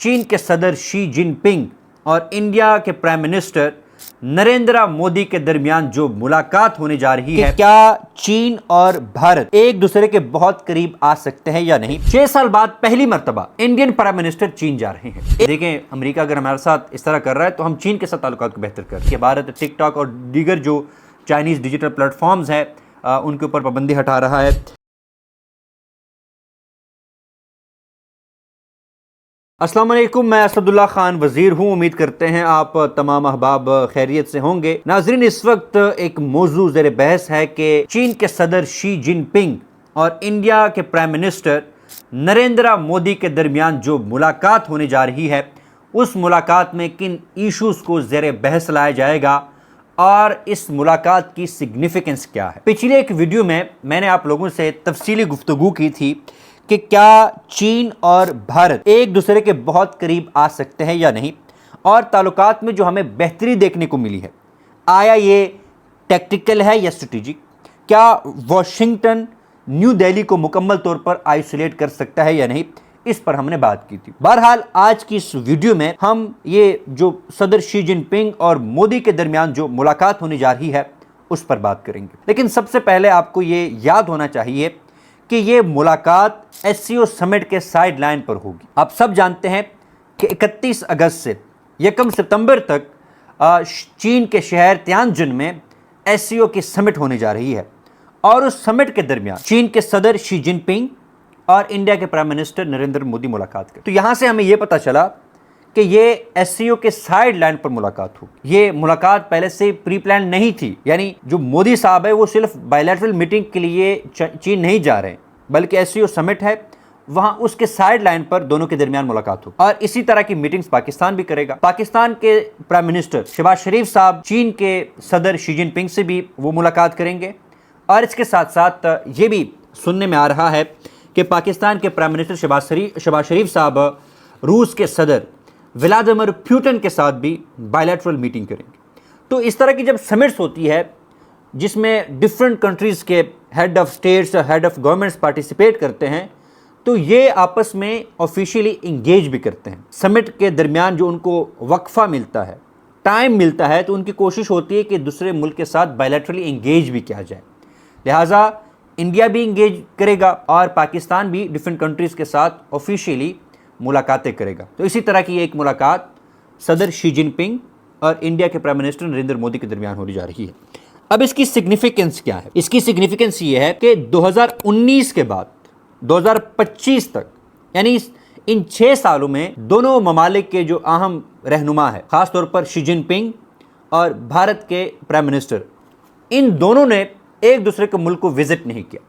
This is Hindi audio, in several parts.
चीन के सदर शी जिनपिंग और इंडिया के प्राइम मिनिस्टर नरेंद्र मोदी के दरमियान जो मुलाकात होने जा रही है, क्या चीन और भारत एक दूसरे के बहुत करीब आ सकते हैं या नहीं। 6 साल बाद पहली मर्तबा इंडियन प्राइम मिनिस्टर चीन जा रहे हैं। देखें, अमेरिका अगर हमारे साथ इस तरह कर रहा है तो हम चीन के साथ ताल्लुकात को बेहतर कर रहे हैं। भारत टिकटॉक और दीगर जो चाइनीज डिजिटल प्लेटफॉर्म्स है उनके ऊपर पाबंदी हटा रहा है। अस्सलाम वालेकुम, मैं असदुल्ला खान वज़ीर हूँ। उम्मीद करते हैं आप तमाम अहबाब खैरियत से होंगे। नाज़रीन, इस वक्त एक मौजू ज़ेर बहस है कि चीन के सदर शी जिनपिंग और इंडिया के प्राइम मिनिस्टर नरेंद्र मोदी के दरमियान जो मुलाकात होने जा रही है, उस मुलाकात में किन इशूज़ को ज़ेर बहस लाया जाएगा और इस मुलाकात की सिग्निफिकेंस क्या है। पिछले एक वीडियो में मैंने आप लोगों से तफसीली गुफ्तगू की थी कि क्या चीन और भारत एक दूसरे के बहुत करीब आ सकते हैं या नहीं, और ताल्लुकात में जो हमें बेहतरी देखने को मिली है, आया ये टैक्टिकल है या स्ट्रेटेजिक। क्या वाशिंगटन न्यू दिल्ली को मुकम्मल तौर पर आइसोलेट कर सकता है या नहीं, इस पर हमने बात की थी। बहरहाल आज की इस वीडियो में हम ये जो सदर शी जिनपिंग और मोदी के दरमियान जो मुलाकात होने जा रही है उस पर बात करेंगे। लेकिन सबसे पहले आपको ये याद होना चाहिए कि ये मुलाकात एससीओ समिट के साइड लाइन पर होगी। आप सब जानते हैं कि 31 अगस्त से 1 सितंबर तक चीन के शहर तियानजिन में एससीओ की समिट होने जा रही है, और उस समिट के दरमियान चीन के सदर शी जिनपिंग और इंडिया के प्राइम मिनिस्टर नरेंद्र मोदी मुलाकात करें। तो यहाँ से हमें यह पता चला कि ये एससीओ के साइड लाइन पर मुलाकात होगी। ये मुलाकात पहले से प्री प्लान नहीं थी, यानी जो मोदी साहब है वो सिर्फ बायलैटरल मीटिंग के लिए चीन नहीं जा रहे हैं, बल्कि एससीओ समिट है, वहां उसके साइड लाइन पर दोनों के दरमियान मुलाकात होगी। और इसी तरह की मीटिंग्स पाकिस्तान भी करेगा। पाकिस्तान के प्राइम मिनिस्टर शहबाज शरीफ साहब चीन के सदर शी जिनपिंग से भी वो मुलाकात करेंगे। और इसके साथ साथ ये भी सुनने में आ रहा है कि पाकिस्तान के प्राइम मिनिस्टर शहबाज शरीफ साहब रूस के सदर व्लादिमीर पुतिन के साथ भी बायलैटरल मीटिंग करेंगे। तो इस तरह की जब समिट्स होती है जिसमें डिफरेंट कंट्रीज़ के हेड ऑफ स्टेट्स और हेड ऑफ गवर्नमेंट्स पार्टिसिपेट करते हैं, तो ये आपस में ऑफिशियली इंगेज भी करते हैं। समिट के दरमियान जो उनको वक्फा मिलता है, टाइम मिलता है, तो उनकी कोशिश होती है कि दूसरे मुल्क के साथ बायलैटरली इंगेज भी किया जाए। लिहाजा इंडिया भी इंगेज करेगा और पाकिस्तान भी डिफरेंट कंट्रीज़ के साथ ऑफिशियली मुलाकातें करेगा। तो इसी तरह की एक मुलाकात सदर शी जिनपिंग और इंडिया के प्राइम मिनिस्टर नरेंद्र मोदी के दरमियान होने जा रही है। अब इसकी सिग्निफिकेंस क्या है? इसकी सिग्निफिकेंस ये है कि 2019 के बाद 2025 तक, यानी इन 6 सालों में दोनों ममालिक के जो अहम रहनुमा है, ख़ासतौर पर शी जिनपिंग और भारत के प्राइम मिनिस्टर, इन दोनों ने एक दूसरे के मुल्क को विजिट नहीं किया।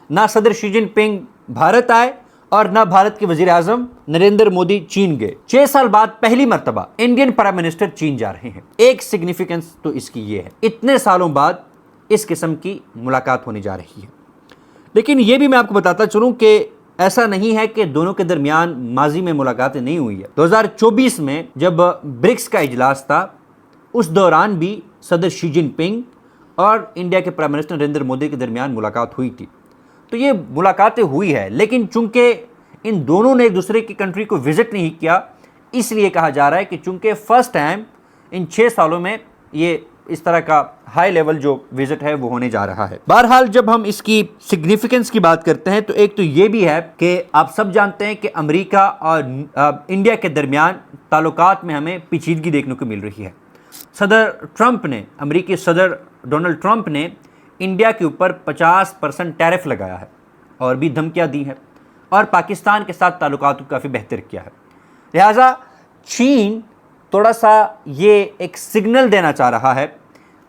ना सदर शी जिनपिंग भारत आए और ना भारत के वजीर आजम नरेंद्र मोदी चीन गए। 6 साल बाद पहली मर्तबा इंडियन प्राइम मिनिस्टर चीन जा रहे हैं। एक सिग्निफिकेंस तो इसकी ये है, इतने सालों बाद इस किस्म की मुलाकात होने जा रही है। लेकिन ये भी मैं आपको बताता चलूं कि ऐसा नहीं है कि दोनों के दरमियान माजी में मुलाकातें नहीं हुई है। 2024 में जब ब्रिक्स का इजलास था, उस दौरान भी सदर शी जिनपिंग और इंडिया के प्राइम मिनिस्टर नरेंद्र मोदी के दरमियान मुलाकात हुई थी। तो ये मुलाकातें हुई है, लेकिन चूंकि इन दोनों ने एक दूसरे की कंट्री को विजिट नहीं किया, इसलिए कहा जा रहा है कि चूंकि फर्स्ट टाइम इन 6 सालों में ये इस तरह का हाई लेवल जो विजिट है वो होने जा रहा है। बहरहाल जब हम इसकी सिग्निफिकेंस की बात करते हैं तो एक तो ये भी है कि आप सब जानते हैं कि अमेरिका और इंडिया के दरमियान ताल्लुकात में हमें पेचीदगी देखने को मिल रही है। सदर ट्रंप ने, अमेरिकी सदर डोनाल्ड ट्रंप ने इंडिया के ऊपर 50% टैरिफ लगाया है और भी धमकियां दी हैं, और पाकिस्तान के साथ ताल्लुकात को काफ़ी बेहतर किया है। लिहाजा चीन थोड़ा सा ये एक सिग्नल देना चाह रहा है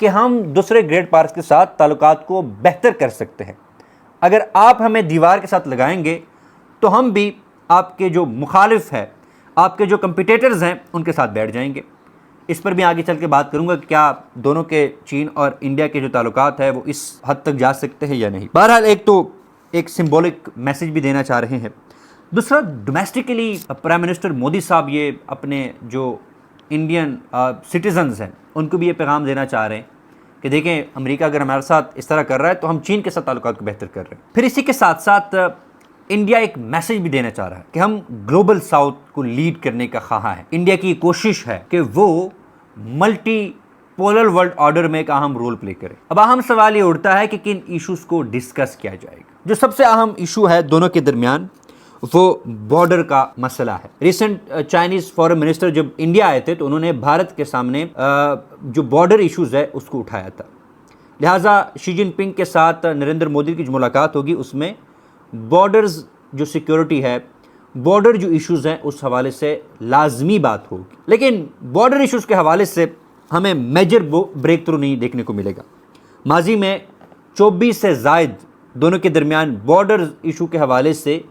कि हम दूसरे ग्रेट पावर्स के साथ ताल्लुकात को बेहतर कर सकते हैं। अगर आप हमें दीवार के साथ लगाएंगे तो हम भी आपके जो मुखालिफ है, आपके जो कंपिटिटर्स हैं, उनके साथ बैठ जाएंगे। इस पर भी आगे चल के बात करूंगा कि क्या दोनों के चीन और इंडिया के जो ताल्लुकात है वो इस हद तक जा सकते हैं या नहीं। बहरहाल एक तो एक सिंबॉलिक मैसेज भी देना चाह रहे हैं। दूसरा, डोमेस्टिकली प्राइम मिनिस्टर मोदी साहब ये अपने जो इंडियन सिटीजन्स हैं उनको भी ये पैगाम देना चाह रहे हैं कि देखें, अमेरिका अगर हमारे साथ इस तरह कर रहा है तो हम चीन के साथ ताल्लुकात को बेहतर कर रहे हैं। फिर इसी के साथ साथ इंडिया एक मैसेज भी देना चाह रहा है कि हम ग्लोबल साउथ को लीड करने का ख्वाह है। इंडिया की कोशिश है कि वो मल्टी पोलर वर्ल्ड ऑर्डर में एक अहम रोल प्ले करे। अब अहम सवाल ये उठता है कि किन इश्यूज को डिस्कस किया जाएगा। जो सबसे अहम इशू है दोनों के दरमियान वो बॉर्डर का मसला है। रिसेंट चाइनीज फॉरेन मिनिस्टर जब इंडिया आए थे तो उन्होंने भारत के सामने जो बॉर्डर इश्यूज है उसको उठाया था। लिहाजा शी जिनपिंग के साथ नरेंद्र मोदी की जो मुलाकात होगी उसमें बॉर्डर्स जो सिक्योरिटी है, बॉर्डर जो इश्यूज हैं उस हवाले से लाजमी बात होगी। लेकिन बॉर्डर इश्यूज के हवाले से हमें मेजर ब्रेक थ्रू नहीं देखने को मिलेगा। माजी में 24 से ज़ायद दोनों के दरमियान बॉर्डर इशू के हवाले से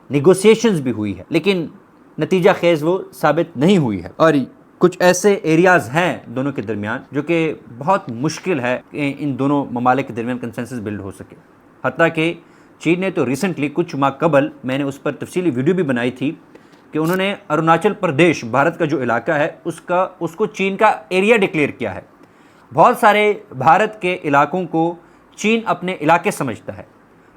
निगोसिएशंस भी हुई है, लेकिन नतीजा खेज वो साबित नहीं हुई है। और कुछ ऐसे एरियाज़ हैं दोनों के दरमियान जो कि बहुत मुश्किल है कि इन दोनों ममालिक के दरमियान कंसेंसस बिल्ड हो सके। हत्ता कि चीन ने तो रिसेंटली कुछ माह कबल मैंने उस पर तफसीली वीडियो भी बनाई थी कि उन्होंने अरुणाचल प्रदेश भारत का जो इलाका है उसको चीन का एरिया डिक्लेयर किया है। बहुत सारे भारत के इलाकों को चीन अपने इलाके समझता है।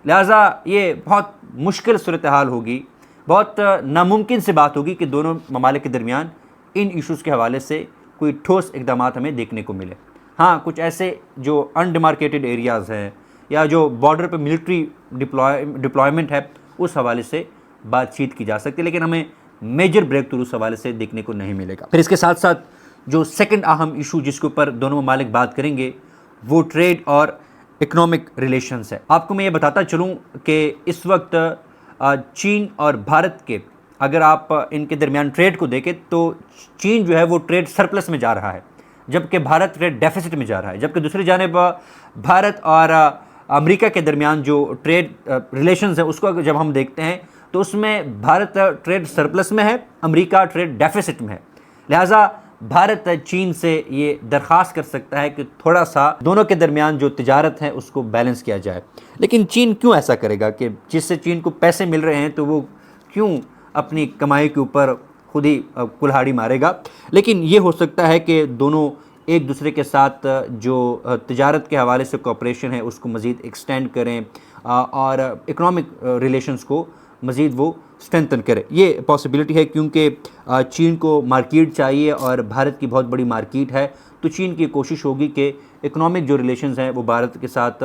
लिहाजा ये बहुत मुश्किल सूरत हाल होगी, बहुत नामुमकिन सी बात होगी कि दोनों ममालिक के दरमियान इन इश्यूज़ के हवाले से कोई ठोस इक़दाम हमें देखने को मिले। हाँ, कुछ ऐसे जो अनडिमार्केटेड एरियाज़ हैं या जो बॉर्डर पर मिलिट्री डिप्लॉयमेंट है उस हवाले से बातचीत की जा सकती है, लेकिन हमें मेजर ब्रेक थ्रू उस हवाले से देखने को नहीं मिलेगा। फिर इसके साथ साथ जो सेकंड अहम इशू जिसके ऊपर दोनों ममालिक बात करेंगे वो ट्रेड और इकोनॉमिक रिलेशंस है। आपको मैं ये बताता चलूँ कि इस वक्त चीन और भारत के अगर आप इनके दरमियान ट्रेड को देखें तो चीन जो है वो ट्रेड सरप्लस में जा रहा है, जबकि भारत ट्रेड डेफिसिट में जा रहा है। जबकि दूसरी जानिब भारत और अमेरिका के दरमियान जो ट्रेड रिलेशंस है उसको जब हम देखते हैं तो उसमें भारत ट्रेड सरप्लस में है, अमेरिका ट्रेड डेफिसिट में है। लिहाजा भारत चीन से ये दरख्वास्त कर सकता है कि थोड़ा सा दोनों के दरमियान जो तिजारत है उसको बैलेंस किया जाए। लेकिन चीन क्यों ऐसा करेगा कि जिससे चीन को पैसे मिल रहे हैं तो वो क्यों अपनी कमाई के ऊपर खुद ही कुल्हाड़ी मारेगा। लेकिन ये हो सकता है कि दोनों एक दूसरे के साथ जो तिजारत के हवाले से कोऑपरेशन है उसको मज़ीद एक्सटेंड करें और इकोनॉमिक रिलेशंस को मज़ीद वो स्ट्रेंथन करे। ये पॉसिबिलिटी है क्योंकि चीन को मार्केट चाहिए और भारत की बहुत बड़ी मार्केट है, तो चीन की कोशिश होगी कि इकोनॉमिक जो रिलेशंस हैं वो भारत के साथ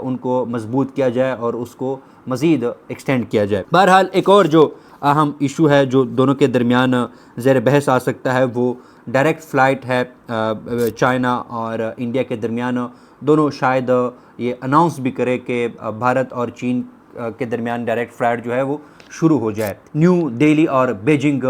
उनको मजबूत किया जाए और उसको मज़ीद एक्सटेंड किया जाए। बहरहाल एक और जो अहम इशू है जो दोनों के दरमियान ज़ेर बहस आ सकता है वो डायरेक्ट फ़्लाइट है चाइना और इंडिया के दरमियान। दोनों शायद ये अनाउंस भी करे कि भारत और चीन के दरमियान डायरेक्ट फ़्लाइट जो है वो शुरू हो जाए। न्यू दिल्ली और बेजिंग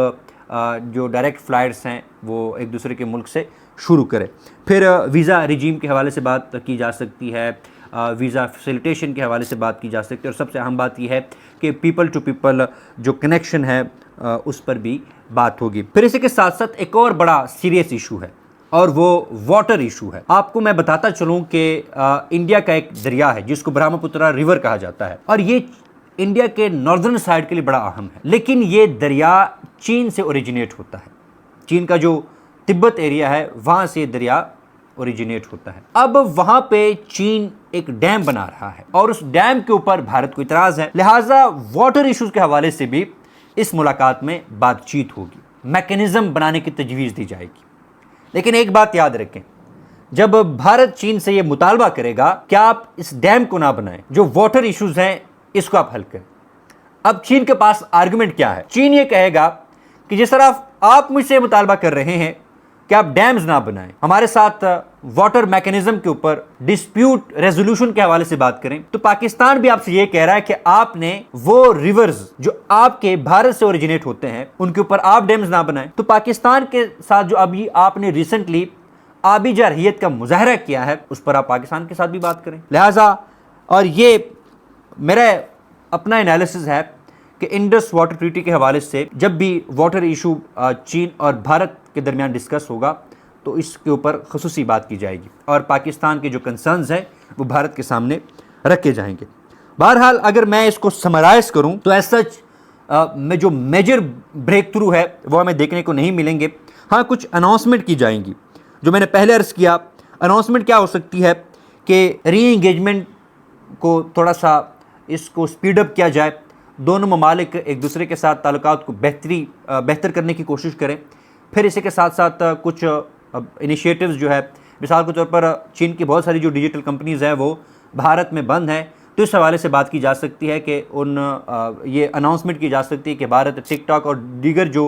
जो डायरेक्ट फ़्लाइट्स हैं वो एक दूसरे के मुल्क से शुरू करें। फिर वीज़ा रिजीम के हवाले से बात की जा सकती है, वीज़ा फैसिलिटेशन के हवाले से बात की जा सकती है और सबसे अहम बात यह है कि पीपल टू पीपल जो कनेक्शन है उस पर भी बात होगी। फिर इसी के साथ साथ एक और बड़ा सीरियस इशू है और वो वाटर इशू है। आपको मैं बताता चलूँ कि इंडिया का एक दरिया है जिसको ब्रह्मपुत्रा रिवर कहा जाता है और ये इंडिया के नॉर्दर्न साइड के लिए बड़ा अहम है। लेकिन ये दरिया चीन से ओरिजिनेट होता है। चीन का जो तिब्बत एरिया है वहाँ से ये दरिया ओरिजिनेट होता है। अब वहाँ पे चीन एक डैम बना रहा है और उस डैम के ऊपर भारत को इतराज़ है। लिहाजा वाटर इशूज़ के हवाले से भी इस मुलाकात में बातचीत होगी, मैकेनिज़्म बनाने की तजवीज़ दी जाएगी। लेकिन एक बात याद रखें, जब भारत चीन से ये मुतालबा करेगा कि आप इस डैम को ना बनाएं, जो वाटर इश्यूज हैं इसको आप हल करें। अब चीन के पास आर्गुमेंट क्या है? चीन ये कहेगा कि जिस तरह आप मुझसे मुतालबा कर रहे हैं कि आप डैम्स ना बनाएं, हमारे साथ वाटर मैकेनिज्म के ऊपर डिस्प्यूट रेजोल्यूशन के हवाले से बात करें, तो पाकिस्तान भी आपसे ये कह रहा है कि आपने वो रिवर्स जो आपके भारत से ओरिजिनेट होते हैं उनके ऊपर आप डैम्स ना बनाएं। तो पाकिस्तान के साथ जो अभी आपने रिसेंटली आबी जारहियत का मुजाहरा किया है उस पर आप पाकिस्तान के साथ भी बात करें। लिहाजा और ये मेरा अपना एनालिसिस है कि इंडस वाटर ट्रीटी के हवाले से जब भी वाटर इशू चीन और भारत के दरमियान डिस्कस होगा तो इसके ऊपर ख़ुसूसी बात की जाएगी और पाकिस्तान के जो कंसर्न्स हैं वो भारत के सामने रखे जाएंगे। बहरहाल अगर मैं इसको समराइज़ करूं तो एज सच में जो मेजर ब्रेक थ्रू है वो हमें देखने को नहीं मिलेंगे। हाँ, कुछ अनाउंसमेंट की जाएंगी। जो मैंने पहले अर्ज़ किया, अनाउंसमेंट क्या हो सकती है कि री एंगेजमेंट को थोड़ा सा इसको स्पीड अप किया जाए दोनों ममालिक एक दूसरे के साथ ताल्लुकात को बेहतर करने की कोशिश करें। फिर इसी के साथ साथ कुछ इनिशिएटिव्स जो है, मिसाल के तौर पर चीन की बहुत सारी जो डिजिटल कंपनीज़ हैं वो भारत में बंद हैं, तो इस हवाले से बात की जा सकती है कि ये अनाउंसमेंट की जा सकती है कि भारत टिकटॉक और दीगर जो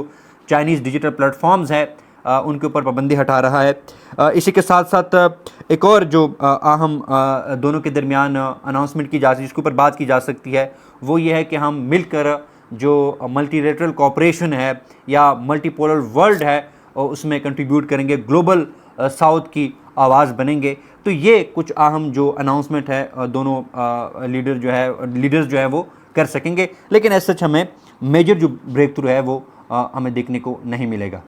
चाइनीज़ डिजिटल प्लेटफॉर्म्स हैं उनके ऊपर पाबंदी हटा रहा है। इसी के साथ साथ एक और जो अहम दोनों के दरमियान अनाउंसमेंट की जा सकती है, जिसके ऊपर बात की जा सकती है, वो ये है कि हम मिलकर जो मल्टीलेटरल कॉपरेशन है या मल्टीपोलर वर्ल्ड है उसमें कंट्रीब्यूट करेंगे, ग्लोबल साउथ की आवाज़ बनेंगे। तो ये कुछ अहम जो अनाउंसमेंट है दोनों लीडर्स जो है वो कर सकेंगे, लेकिन ऐसा हमें मेजर जो ब्रेक थ्रू है वो हमें देखने को नहीं मिलेगा।